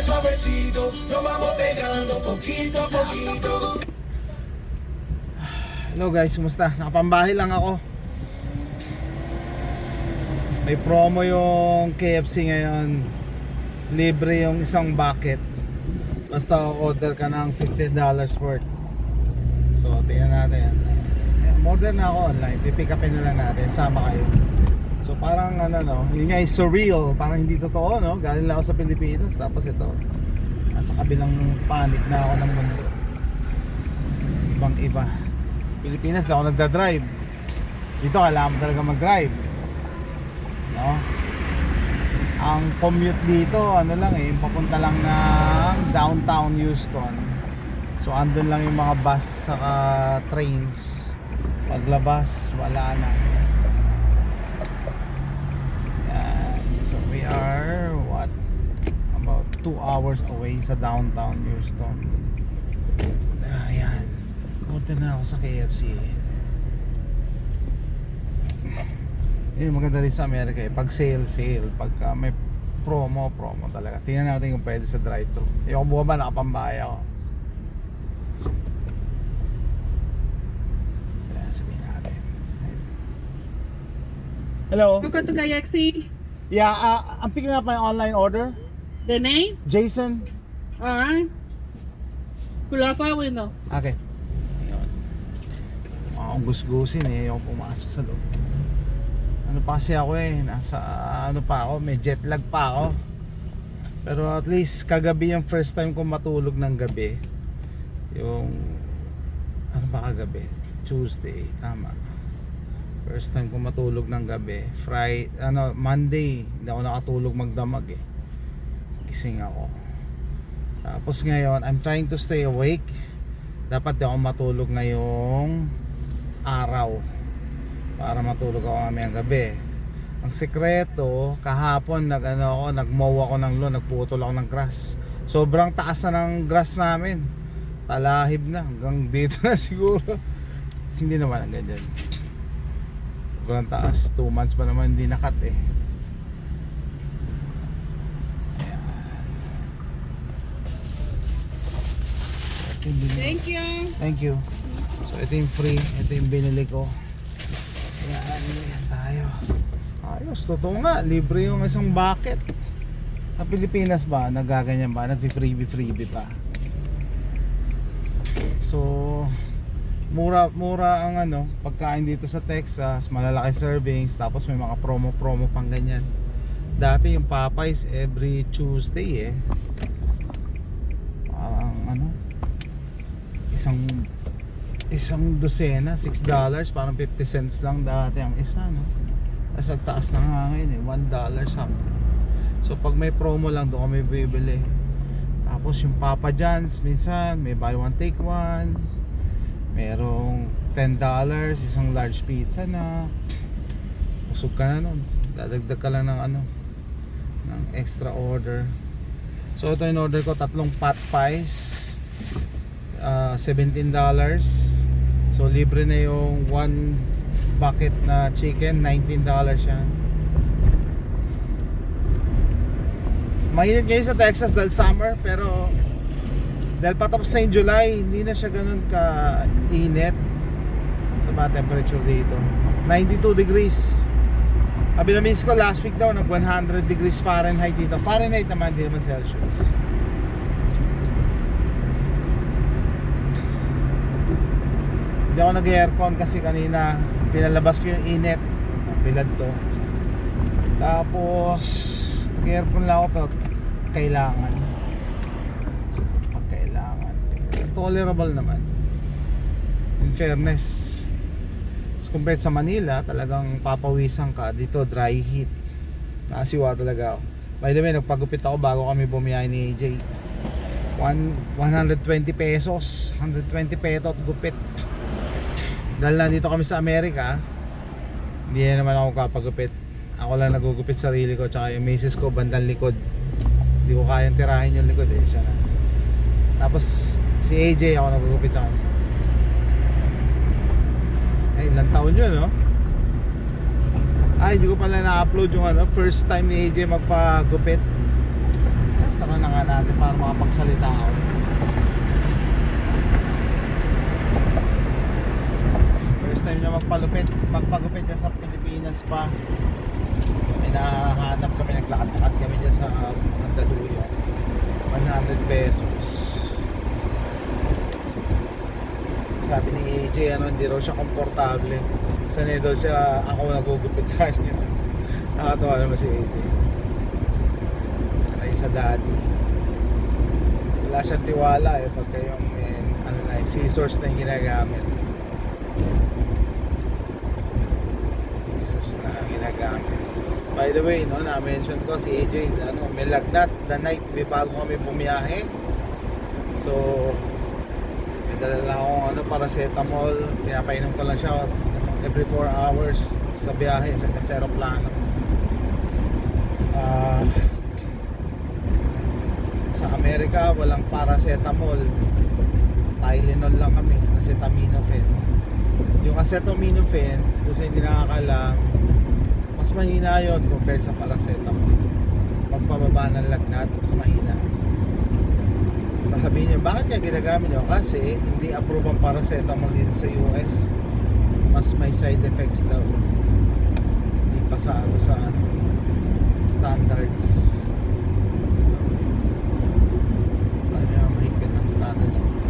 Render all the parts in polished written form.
suavecito, nos vamos pegando poquito a poquito. Hello guys, kumusta? Nakapambahay lang ako. May promo yung KFC ngayon. Libre yung isang bucket. Basta order ka ng $50 worth. So, tingnan natin. Order na ako online. Pipick upin na lang natin. Sama kayo. So, parang ano no, yun nga is surreal. Parang hindi totoo no. Galing lang ako sa Pilipinas. Tapos ito, nasa kabilang panig na ako ng mundo. Ibang iba. Pilipinas na ako nagda-drive. Dito kailangan mo talaga mag-drive. No? Ang commute dito, ano lang eh, papunta lang ng downtown Houston. So andun lang yung mga bus saka trains. Paglabas, wala na. Yan. So we are what? About 2 hours away sa downtown Houston. Ayan. Punta na ako sa KFC. Yun, maganda rin sa Amerika eh. Pag sale, pagka may promo talaga. Tingnan natin kung pwede sa drive-thru. Yung bumaba, nakapambahay ako. So, sabihin natin. Hello? Welcome to KXC. Yeah, I'm picking up my online order. The name? Jason. Alright. Pull up our window. Okay. Yun. Akong gusgusin eh. Yung pumasok sa loob. Ano pa kasi ako eh, nasa ano pa ako, may jet lag pa ako. Pero at least kagabi yung first time ko matulog ng gabi. Yung ano pa kagabi? Tuesday, tama. First time ko matulog ng gabi. Monday, hindi ako nakatulog magdamag eh. Gising ako. Tapos ngayon, I'm trying to stay awake. Dapat di ako matulog ngayong araw para matulog ako mamayang gabi. Ang sekreto, kahapon nagmow ako ng lawn, nagputol ako ng grass. Sobrang taas na ng grass namin. Talahib na hanggang dito na siguro. Hindi naman ang ganyan. Sobrang taas, 2 months pa naman hindi nakat eh. Thank you. Thank you. So ito yung free, ito yung binili ko. Yan tayo. Ayos, totoo nga, libre yung isang bucket. Sa Pilipinas ba, nagaganyan ba? Nagpi-freebie pa. So, mura ang pagkain dito sa Texas, malalaki servings, tapos may mga promo pang ganyan. Dati yung Popeyes every Tuesday eh. Parang isang dosena, $6, parang 50 cents lang dati ang isa, no? Tapos nagtaas na nga ngayon eh, $1 something. So pag may promo lang doon kami bibili. Tapos yung Papa John's minsan may buy one take one. Merong $10 isang large pizza na. Usog ka na nun. Dadagdag ka lang ng ng extra order. So ito yung order ko, 3 pot pies. $17. So libre na yung 1 bucket na chicken, $19 yan. Mainit ngayon sa Texas dahil summer, pero dahil patapos na yung July, hindi na siya ganun ka-init sa mga temperature dito. 92 degrees. Sabi na miss ko last week daw nag 100 degrees Fahrenheit dito. Fahrenheit naman, hindi naman Celsius. Hindi ako nag-aircon kasi kanina pinalabas ko yung init. Bilad to. Tapos nag-aircon lang ako to. Kailangan. Tolerable naman. In fairness. As compared sa Manila, talagang papawisan ka. Dito dry heat. Nakasiwa talaga ako. By the way, nagpagupit ako bago kami bumiyahe ni AJ. 120 pesos. 120 pesos gupit. Dahil nandito kami sa Amerika, hindi na naman ako kapagupit. Ako lang nagugupit sarili ko, tsaka yung misis ko bandang likod. Hindi ko kayang tirahin yung likod eh, siya na. Tapos si AJ ako nagugupit sa kanya. Ay, ilang taon yun, no? Ay, hindi ko pala na-upload yung first time ni AJ magpagupit. Sara na nga natin para makapagsalita ako. First time niya magpagupit niya sa Pilipinas pa. May nahanap kami, naglakad-lakad kami niya sa Mandaluyong. 100 pesos. Sabi ni AJ, hindi raw siya komportable. Sanay daw siya, ako nagugupit sa kanya. Nakatawa naman si AJ. Sanay sa daddy. Wala siyang tiwala pagka yung scissors na yung ginagamit. Scissors na ginagamit. By the way, na-mention ko si AJ, may lagnat the night bago kami bumiyahe. So, may dala lang akong paracetamol, pinapainom ko lang siya every 4 hours sa biyahe sa aeroplano. Sa Amerika, walang paracetamol. Tylenol lang kami, acetaminophen. Yung acetaminophen, kung sa hindi nakakalam, mas mahina yon compared sa paracetamol. Pagpababa ng lagnat, mas mahina. Sabihin nyo, bakit niya ginagamit nyo? Kasi hindi approve ang paracetamol dito sa US. Mas may side effects daw. Hindi pa sa standards. Kaya mahigpit ng standards dito.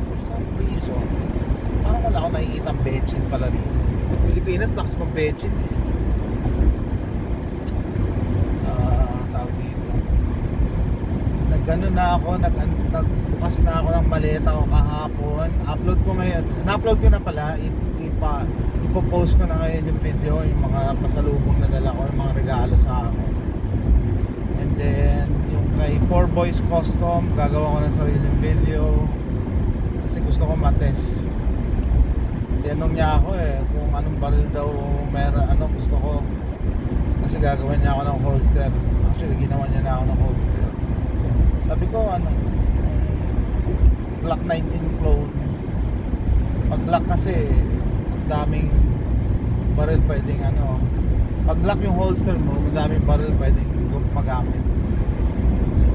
For some reason, parang wala akong nakikita ang bechin pala dito. Pilipinas, lakas mong bechin tawag dito. Nag-ano na ako, nagbukas na ako ng maleta ko kahapon. Upload ko ngayon. Na-upload ko na pala. Ipo-post ko na ngayon yung video, yung mga pasalubong na dala ko, yung mga regalo sa akin. And then, yung kay 4 Boys Custom, gagawa ko ng sariling video. Kasi gusto ko matest. Tinanong niya ako kung anong baril daw gusto ko. Kasi gagawin niya ako ng holster. Actually, ginawa niya na ako ng holster. Sabi ko, Glock 19 clone. Pag Glock kasi, ang daming baril pwedeng pag Glock yung holster mo, ang daming baril pwedeng magamit. So,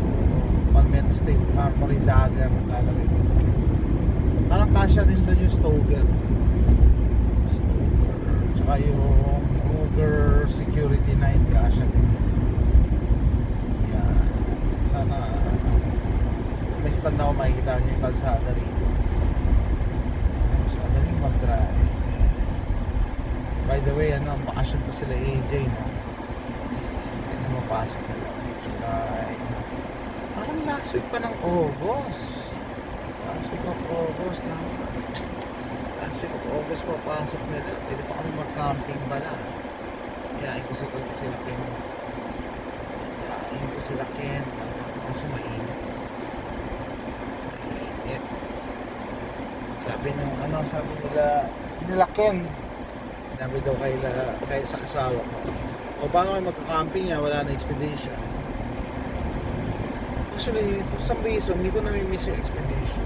Palmetto State Armory Dagger lalagay ko. Parang kasya rin doon yung Stoker. Tsaka yung Ruger Security 9 kasya din. Yan. Sana may stand ako, makikita nyo yung kalsada rito. Kalsada rin mag-drive. By the way, bakasyon pa sila AJ, no? Kaya mapasok nila July. Parang last week pa ng August. Last week of August papasok nila. Pwede pa kami mag-camping pala. Yain ko sila Ken. Kaso mainit. Sabi nila Ken, sinabi daw kay sa asawa ko, o paano kayo magka-camping wala na expedition. Actually, for some reason hindi ko nami-miss yung expedition.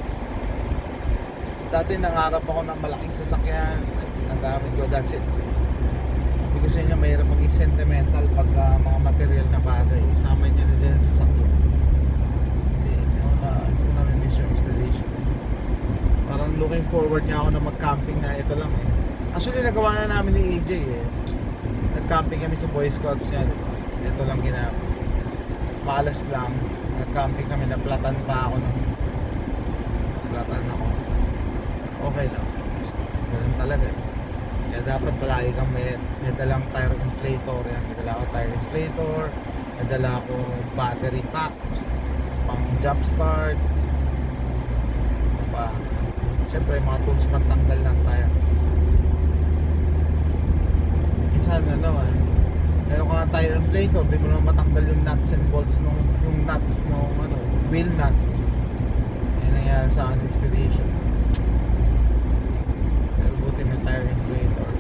Dati nangarap ako ng malaking sasakyan, nagamit ko, that's it. Sabi ko sa inyo, mahirap maging sentimental pag mga material na bagay isama nyo na din sa sasakyan. Hindi ko nami-miss yung expedition. Parang looking forward niya ako na mag-camping na ito lang Actually, nagawa na namin ni AJ Nag-camping kami sa Boy Scouts niya. Ito lang ginamit. Malas lang. Nag-camping kami, naplatan pa ako Naplatan ako. Okay lang. Ganun talaga Kaya dapat palagi kang may dalang tire inflator May dala ako tire inflator, may dala ako battery pack pang jump start pa. Siyempre mga tools pantanggal ng tire. Minsan meron ka tire inflator, di mo naman matanggal yung nuts and bolts yung nuts wheel nut. Yan nangyari sa akin sa expedition. Pero buti may tire inflator.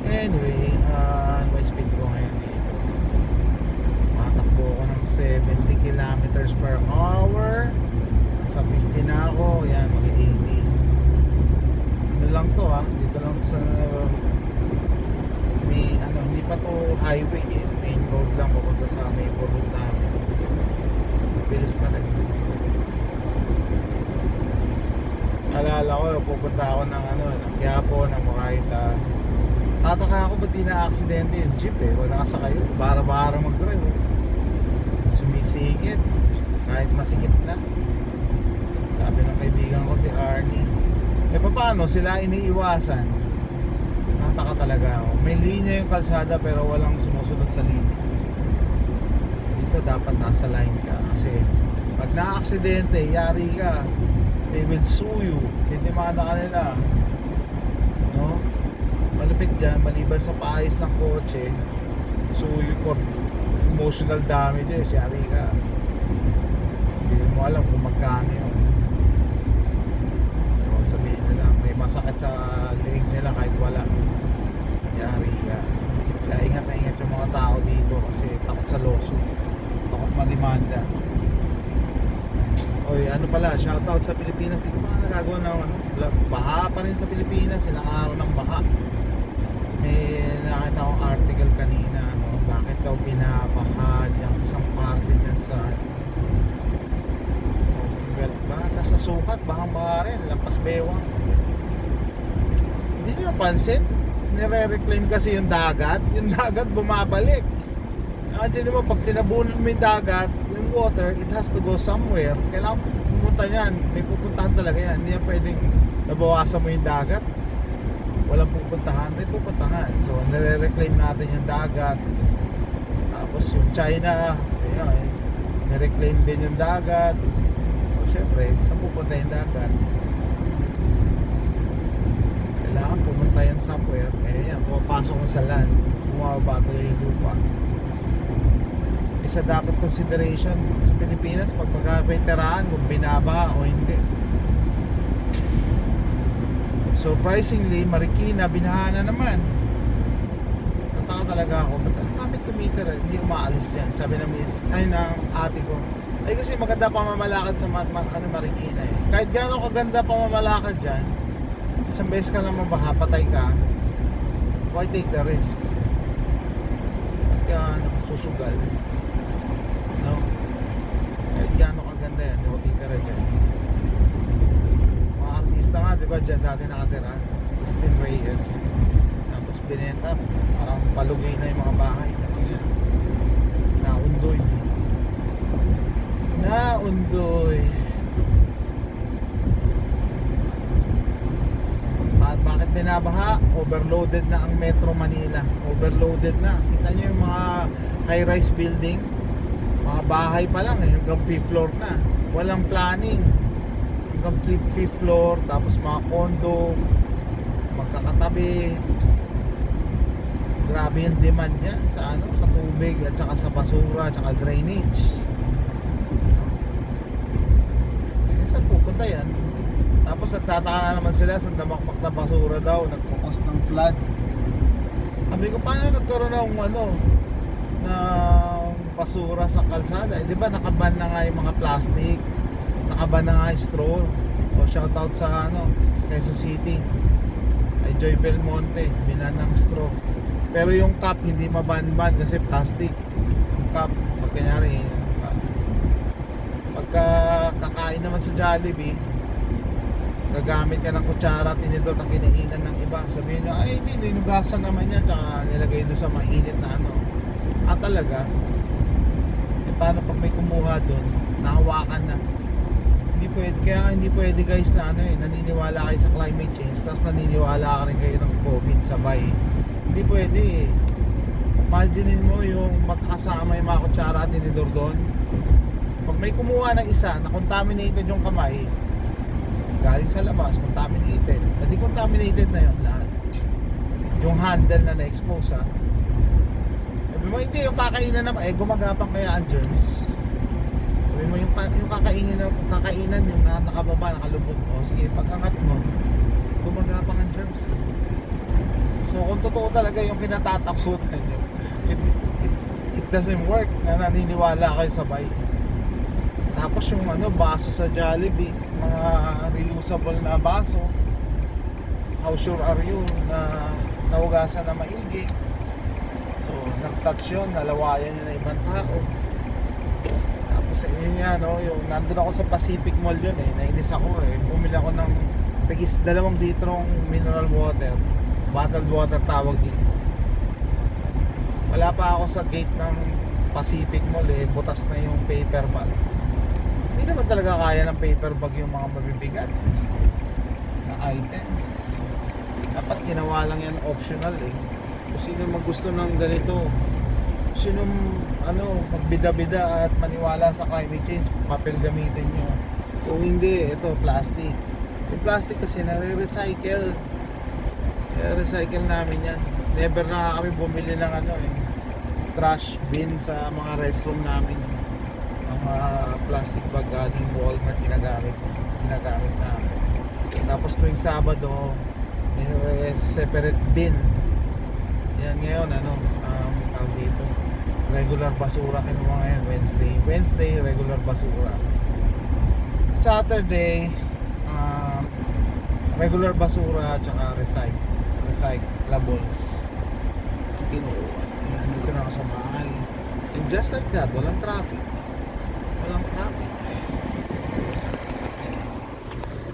Anyway, may speed ko ngayon dito. Matakbo ko ng 70 kilometers per hour. Sa 50 na ako, yan, mag-80. Ano lang to dito lang sa may hindi pa to high highway eh. Main road lang papunta sa neighborhood namin. Bilis na rin. Alala ko, pupunta ako ng ng Quiapo, ng Moraita. Tataka ako ba't di na-aksidente yung jeep eh. Wala kasakay yun. Bara-bara mag-drive. Sumisingit. Kahit masikip na. Sabi ng kaibigan ko si Arnie, paano sila iniiwasan? Tataka talaga ako. May linya yung kalsada pero walang sumusunod sa linya. Dito dapat nasa line ka. Kasi pag na-aksidente, yari ka. They will sue you. Titimada ka nila. No? Malupit dyan, maliban sa paayos ng kotse, sue you for emotional damages. Yari ka. Hindi mo alam kung magkano yun. O, sabihin nila, may masakit sa leeg nila kahit wala. Yari ka. Kaya ingat na ingat yung mga tao dito kasi takot sa lawsuit. Takot madimanda. Oy, ano pala, shoutout sa Pilipinas. Hindi pa nagagawa ng baha pa rin sa Pilipinas. Ilang araw ng baha. May nakita akong article kanina, bakit daw binabaha yung isang parte dyan sa batas sa sukat, bahang baha rin, lampas bewang. Hindi nyo napansin? Nire-reclaim kasi yung dagat bumabalik. Imagine mo, pag tinabunan mo yung dagat, yung water, it has to go somewhere. Kailangan pumunta yan. May pupuntahan talaga yan. Hindi yan pwedeng nabawasan mo yung dagat. Walang pupuntahan. May pupuntahan. So, nire-reclaim natin yung dagat. Tapos yung China, nire-reclaim din yung dagat. So, syempre, saan pupunta yung dagat? Kailangan pumunta yan somewhere. Yan, pumapasok na sa land. Bumababa tuloy yung lupa. Isa dapat consideration sa Pilipinas pag magkakaiteraan kung binaba o hindi. Surprisingly, Marikina binaha na naman. Nataka talaga ako, ba't ang kapit tumitir hindi umaalis dyan? Sabi ng ate ko, ay kasi maganda pa mamalakad sa Marikina eh. Kahit gano'ng kaganda pa mamalakad dyan, isang beses ka lang mabaha, patay ka, why take the risk? Kaya susugal. No? Kahit gano'ng kaganda yan, hindi ko titira dyan. Mga artista nga, di ba dyan dati nakatira? Christine Reyes. Tapos binenta, parang palugay na yung mga bahay kasi nga naundoy. At bakit binabaha? Overloaded na ang Metro Manila. Overloaded na. Kita nyo yung mga high-rise building, mga bahay pa lang hanggang 5th floor na. Walang planning. Hanggang 5th floor, tapos mga condo magkakatabi. Grabe yung demand yan sa sa tubig at saka sa basura at saka drainage. Saan pupunta yan? Tapos nagtataka na naman sila sa damakmak na basura daw, nagkukos ng flood. Sabi ko, paano nagkaroon ng ng basura sa kalsada? Di ba nakaban na nga yung mga plastic, nakaban na nga yung straw. O shoutout sa sa Quezon City ay Joy Belmonte, binan ng straw. Pero yung cup hindi maban-ban kasi plastic. Yung cup, pag kanyari pagka kakain naman sa Jollibee, gagamit ka ng kutsara, tinidor na kinainan ng iba. Sabihin nyo, ay hindi, ninugasan naman yan, tsaka nilagay doon sa mainit na talaga. E paano pag may kumuha doon, nahawakan na. Hindi pwede, kaya hindi pwede guys na naniniwala kayo sa climate change, tapos naniniwala ka rin kayo ng COVID sabay. Hindi pwede eh. Imaginein mo yung magkakasama yung mga kutsara at tinidor doon. Pag may kumuha ng isa, na contaminated yung kamay, galing sa labas, contaminated. Hindi contaminated na yun lahat. Yung handle na na-expose Sabi mo, hindi, yung kakainan naman, gumagapang kaya ang germs. Sabi mo, yung kakainan yung nakababa, nakalubog. O sige, pag angat mo, gumagapang ang germs. So kung totoo talaga yung kinatatakutan nyo, it doesn't work na naniniwala kayo sabay. Tapos yung baso sa Jollibee, mga reusable na baso, how sure are you na nahugasan na maigi? So touch yun, nalawayan yun na ibang tao. Tapos yun nga, no, yung nandun ako sa Pacific Mall yun eh, nainis ako eh. Bumili ako ng tagis 2 litrong mineral water, bottled water tawag dito. Wala pa ako sa gate ng Pacific Mall eh, butas na yung paper bag. Hindi naman talaga kaya ng paper bag yung mga mabibigat na items. Dapat ginawa lang yan optional eh. Kung sino maggusto ng ganito, kung sino magbida-bida at maniwala sa climate change, papel gamitin nyo. Kung hindi, ito plastic. Yung plastic kasi nare-recycle. Nare-recycle namin yan. Never na kami bumili ng trash bin sa mga restroom namin. Ang mga plastic bag galing Walmart ginagamit namin. Tapos tuwing Sabado may separate bin. Yan ngayon tawag dito, regular basura kinuha ngayon. Wednesday regular basura. Saturday regular basura tsaka recyclables kinuha. Yan, dito na ako sa bahay. And just like that, walang traffic.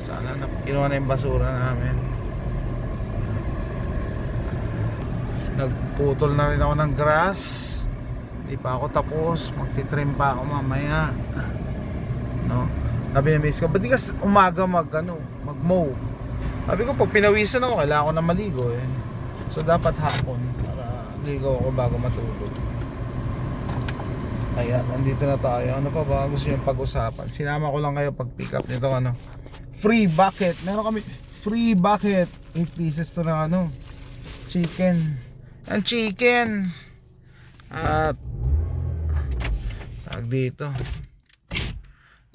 Sana kinuha na yung basura namin. Nagputol na rin ako ng grass. Hindi pa ako tapos. Magtitrim pa ako mamaya. No? Sabi ni Miss ko, ba't di ka umaga mag-mow? Sabi ko, pag pinawisan ako, kailangan ko na maligo eh. So dapat hapon para ligo ako bago matulog. Ayan, nandito na tayo. Ano pa ba gusto nyo pag-usapan? Sinama ko lang kayo pag pick up nito free bucket. Meron kami free bucket. 8 pieces to na chicken. Ang chicken. At tag dito.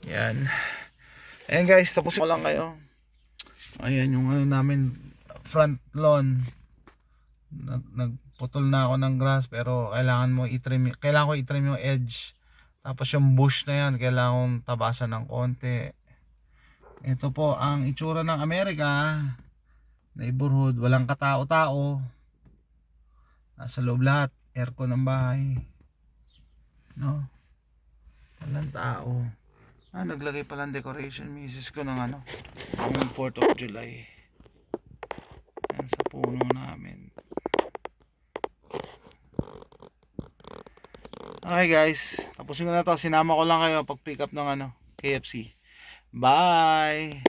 Yan. Ayan guys, tapos ko lang kayo. Ayan yung namin front lawn. Nagputol na ako ng grass pero kailangan ko i-trim yung edge. Tapos yung bush na yan kailangan kong tabasan ng konti. Ito po ang itsura ng Amerika. Neighborhood, walang katao-tao. Nasa loob lahat, aircon ng bahay. No? Walang tao. Naglagay palang decoration misis ko ng ang 4th of July. Yan sa puno namin. Okay guys, tapusin ko na to. Sinama ko lang kayo pag pick up ng KFC. Bye!